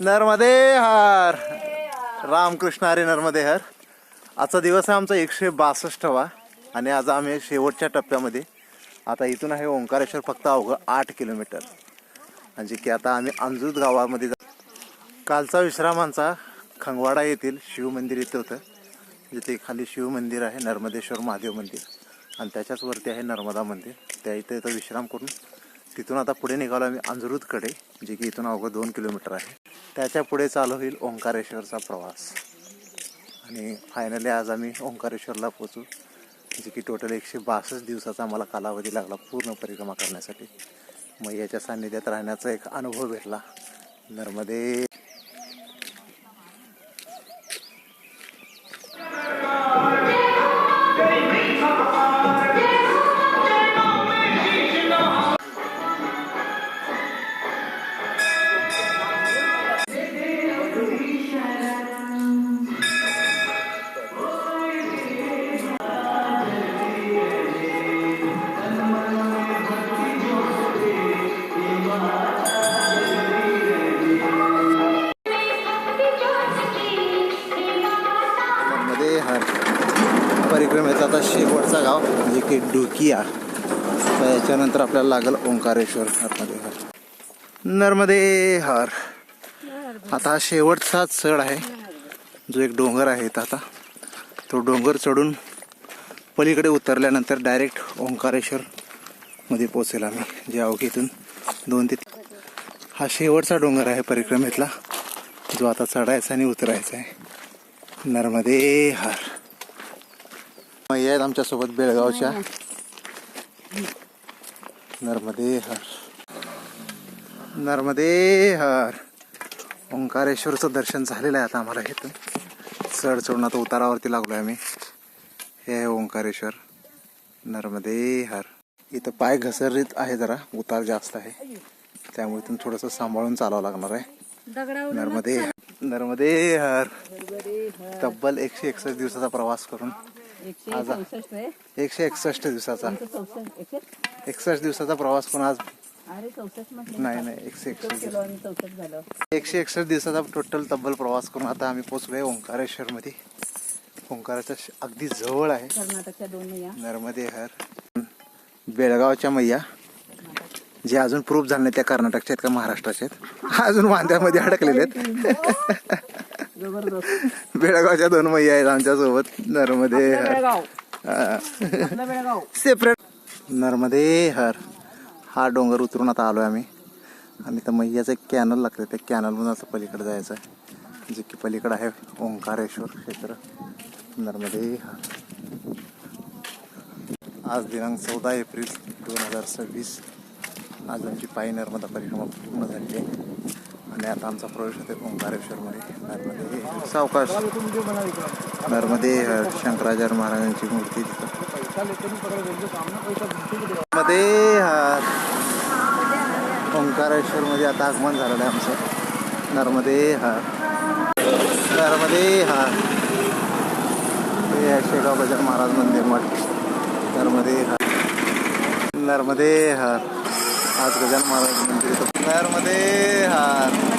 नर्मदे हर. रामकृष्ण हरी नर्मदे हर. आजचा दिवस आहे आमचा 162वा आणि आज आम्ही शेवटच्या टप्प्यामध्ये. आता इथून आहे ओंकारेश्वर फक्त अवघं 8 किलोमीटर. म्हणजे की आता आम्ही अंजुद गावामध्ये कालचा विश्राम आमचा खंगवाडा येथील शिवमंदिर इथे होतं. जिथे खाली शिव मंदिर आहे, नर्मदेश्वर महादेव मंदिर, आणि त्याच्याच वरती आहे नर्मदा मंदिर. त्या इथे विश्राम करून तिथून आता पुढे निघालो आम्ही अंजरूदकडे, जे की इथून अवघं 2 किलोमीटर आहे. त्याच्या पुढे चालू होईल ओंकारेश्वरचा प्रवास. आणि फायनली आज आम्ही ओंकारेश्वरला पोचू, जे की टोटल 162 दिवसाचा आम्हाला कालावधी लागला पूर्ण परिक्रमा करण्यासाठी. मग याच्या सान्निध्यात राहण्याचा एक अनुभव भेटला. नर्मदे. परिक्रमेचा आता शेवटचा गाव म्हणजे की डुकिया. त्याच्यानंतर आपल्याला लागेल ओंकारेश्वर. नर्मदे हर. आता हा शेवटचा चढ आहे, जो एक डोंगर आहे. आता तो डोंगर चढून पलीकडे उतरल्यानंतर डायरेक्ट ओंकारेश्वर मध्ये पोहोचेल आम्ही, जे अवघी इथून 2 ते 3. हा शेवटचा डोंगर आहे परिक्रमेतला, जो आता चढायचा आणि उतरायचा आहे. नर्मदे हर. मैया आहेत आमच्यासोबत बेळगावच्या. नर्मदे हर. नर्मदे हर. ओंकारेश्वरचं दर्शन झालेलं आहे आता आम्हाला. इथून चढ चढून आता उतारावरती लागलो आहे आम्ही. हे आहे ओंकारेश्वर. नर्मदे हर. इथं पाय घसरत आहे, जरा उतार जास्त आहे, त्यामुळे इथून थोडंसं सांभाळून चालावं लागणार आहे. नर्मदे नर्मदे हर. तब्बल 161 दिवसाचा प्रवास करून आज 161 दिवसाचा 61 दिवसाचा प्रवास करून आज नाही 161 दिवसाचा टोटल तब्बल प्रवास करून आता आम्ही पोहोचलोय ओंकारेश्वर मध्ये. ओंकाराच्या अगदी जवळ आहे कर्नाटकच्या 2 मैया. नर्मदे हर. बेळगावच्या मैया, जे अजून प्रूफ झाले नाही त्या कर्नाटकच्या आहेत का महाराष्ट्राच्या आहेत, अजून वांद्यामध्ये अडकलेले आहेत. बेळगावच्या 2 मैया आहेत आमच्या सोबत. नर्मदे हर. सेपरेट. नर्मदे हर. हा डोंगर उतरून आता आलोय आम्ही, आणि तर मैयाचं एक कॅनल लागतं, त्या कॅनलमधून असं पलीकडे जायचं आहे, जे की पलीकडे आहे ओंकारेश्वर क्षेत्र. नर्मदे हर. आज दिनांक 14 एप्रिल 2026. आज आमची पायी नर्मदा परिक्रमा पूर्ण झाली आहे, आणि आता आमचा प्रवेश होते ओंकारेश्वरमध्ये. नर्मदे सावकाश. नर्मदे हर. शंकराचार्य महाराजांची मूर्ती तिथं. नर्मदे हर. ओंकारेश्वरमध्ये आता आगमन झालेलं आहे आमचं. नर्मदे हर. नर्मदे हर. हे शेगाव गजानन महाराज मंदिर मठ. नर्मदे हर. नर्मदे हर. आज गजानन महाराज मंदिर. नर्मदे हर.